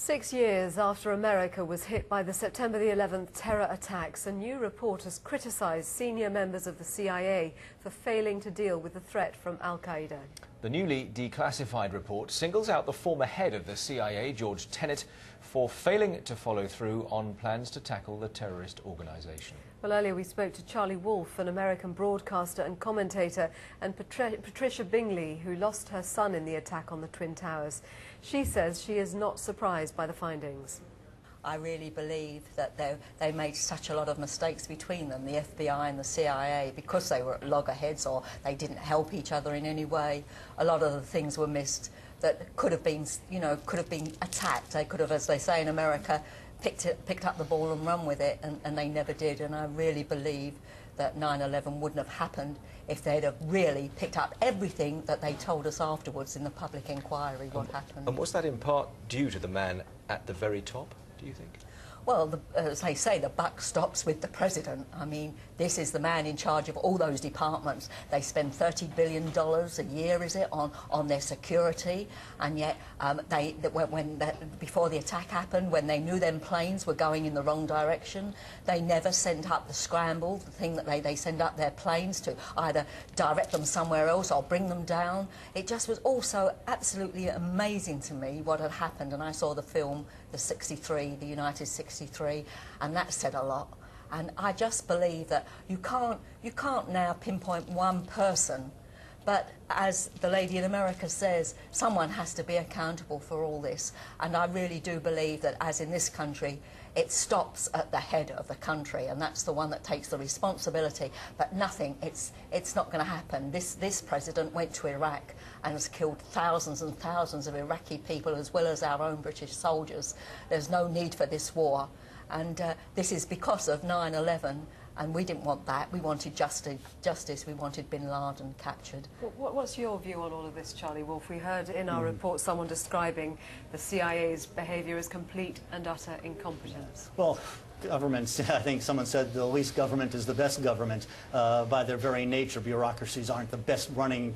6 years after America was hit by the September the 11th terror attacks, a new report has criticised senior members of the CIA for failing to deal with the threat from al-Qaeda. The newly declassified report singles out the former head of the CIA, George Tenet, for failing to follow through on plans to tackle the terrorist organisation. Well, earlier we spoke to Charlie Wolf, an American broadcaster and commentator, and Patricia Bingley, who lost her son in the attack on the Twin Towers. She says she is not surprised by the findings. I really believe that they made such a lot of mistakes between them, the FBI and the CIA, because they were loggerheads or they didn't help each other in any way. A lot of the things were missed that could have been, could have been attacked. They could have, as they say in America, picked up the ball and run with it, and they never did. And I really believe that 9/11 wouldn't have happened if they'd have really picked up everything that they told us afterwards in the public inquiry, what happened. And was that in part due to the man at the very top, do you think? Well, as they say, the buck stops with the president. I mean, this is the man in charge of all those departments. They spend $30 billion a year, is it, on their security, and yet before the attack happened, when they knew them planes were going in the wrong direction, they never sent up the scramble, the thing that they send up their planes to either direct them somewhere else or bring them down. It just was also absolutely amazing to me what had happened, and I saw the film, the 63, the United 63, and that said a lot. And I just believe that you can't now pinpoint one person, but as the lady in America says, someone has to be accountable for all this. And I really do believe that, as in this country, it stops at the head of the country, and that's the one that takes the responsibility. But nothing, it's not going to happen. This president went to Iraq and has killed thousands and thousands of Iraqi people, as well as our own British soldiers. There's no need for this war. And this is because of 9/11, and we didn't want that. We wanted justice. We wanted bin Laden captured. What's your view on all of this, Charlie Wolf? We heard in our report someone describing the CIA's behaviour as complete and utter incompetence. Well, governments, I think someone said the least government is the best government. By their very nature, bureaucracies aren't the best running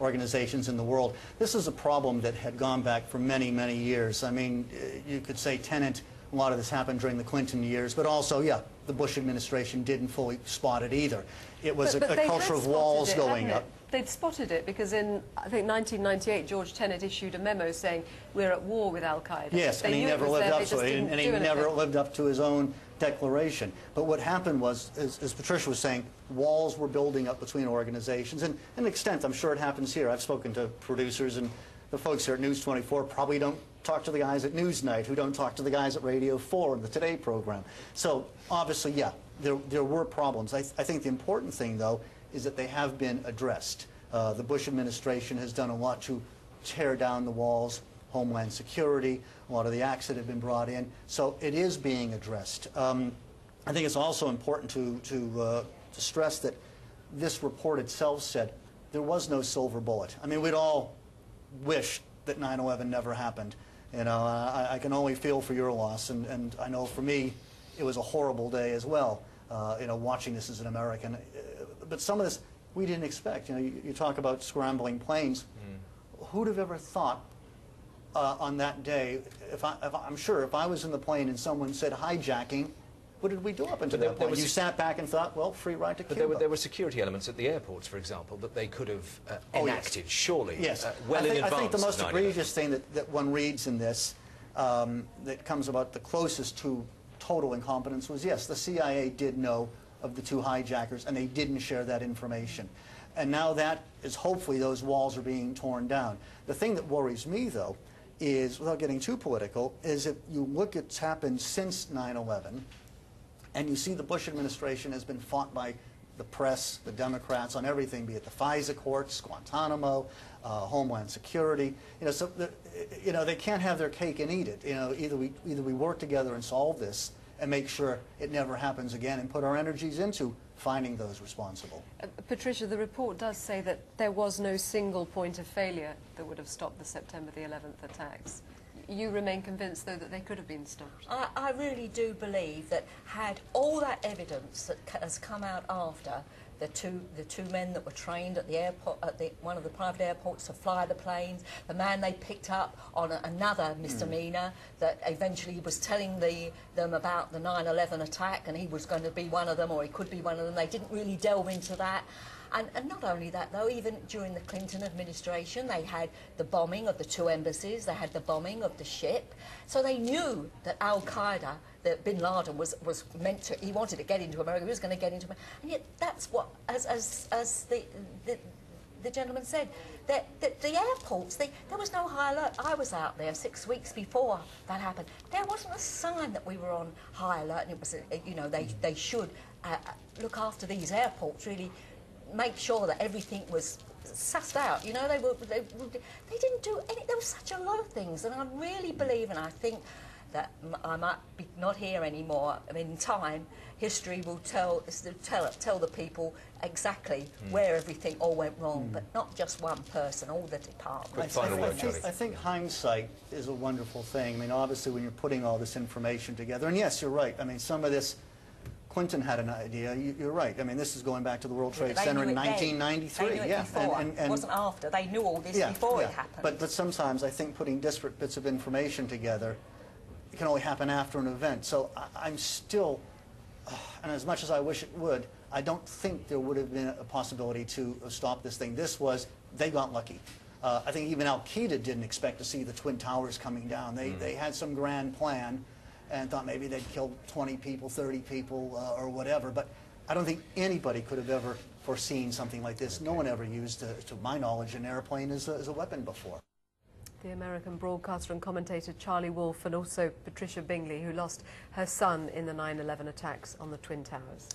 organizations in the world. This is a problem that had gone back for many, many years. I mean, you could say Tenet. A lot of this happened during the Clinton years, but also, yeah, the Bush administration didn't fully spot it either. It was a culture of walls going up. They'd spotted it because in, I think, 1998, George Tenet issued a memo saying we're at war with al-Qaeda. Yes, and he never lived up to it, and he never lived up to his own declaration. But what happened was, as Patricia was saying, walls were building up between organizations, and to an extent, I'm sure it happens here. I've spoken to producers, and the folks here at News 24 probably don't talk to the guys at Newsnight, who don't talk to the guys at Radio 4 and the Today program. So obviously, yeah, there were problems. I think the important thing, though, is that they have been addressed. The Bush administration has done a lot to tear down the walls, Homeland Security, a lot of the acts that have been brought in. So it is being addressed. I think it's also important to stress that this report itself said there was no silver bullet. I mean, we'd all wish that 9/11 never happened. You know, I can only feel for your loss, and I know for me it was a horrible day as well, watching this as an American. But some of this we didn't expect. You know, you talk about scrambling planes. Who'd have ever thought on that day, I'm sure if I was in the plane and someone said hijacking, what did we do up until that point? You sat back and thought, well, free ride to Cuba. But there were security elements at the airports, for example, that they could have enacted, surely, yes. Well in advance. I think the most egregious thing that one reads in this that comes about the closest to total incompetence was, yes, the CIA did know of the two hijackers, and they didn't share that information. And now that is, hopefully, those walls are being torn down. The thing that worries me, though, is, without getting too political, is if you look at what's happened since 9/11, and you see the Bush administration has been fought by the press, the Democrats, on everything, be it the FISA courts, Guantanamo, Homeland Security. So they can't have their cake and eat it. Either we work together and solve this and make sure it never happens again, and put our energies into finding those responsible. Patricia, the report does say that there was no single point of failure that would have stopped the September the 11th attacks. You remain convinced, though, that they could have been stopped? I really do believe that had all that evidence that has come out after the two men that were trained at the airport, at one of the private airports to fly the planes, the man they picked up on another misdemeanour that eventually was telling them about the 9/11 attack, and he was going to be one of them, or he could be one of them. They didn't really delve into that. And not only that, though, even during the Clinton administration, they had the bombing of the 2 embassies, they had the bombing of the ship. So they knew that al-Qaeda, that bin Laden was meant to, he wanted to get into America, he was going to get into America. And yet that's what, as the gentleman said, that the airports, there was no high alert. I was out there 6 weeks before that happened. There wasn't a sign that we were on high alert, and it was, you know, they should look after these airports, really make sure that everything was sussed out. You know, they didn't do any. There was such a lot of things, and I really believe, and I think that I might be not here anymore. I mean, in time, history will tell the people exactly where everything all went wrong, but not just one person, all the departments. I think hindsight is a wonderful thing. I mean, obviously, when you're putting all this information together, and yes, you're right. I mean, some of this, Clinton had an idea. You're right. I mean, this is going back to the World Trade Center in 1993. They knew it before. And it wasn't after. They knew all this before it happened. But sometimes I think putting disparate bits of information together, it can only happen after an event. So I'm still, and as much as I wish it would, I don't think there would have been a possibility to stop this thing. They got lucky. I think even Al-Qaeda didn't expect to see the Twin Towers coming down. They had some grand plan and thought maybe they'd kill 20 people, 30 people, or whatever. But I don't think anybody could have ever foreseen something like this. No one ever used, to my knowledge, an airplane as a weapon before. The American broadcaster and commentator Charlie Wolf, and also Patricia Bingley, who lost her son in the 9/11 attacks on the Twin Towers.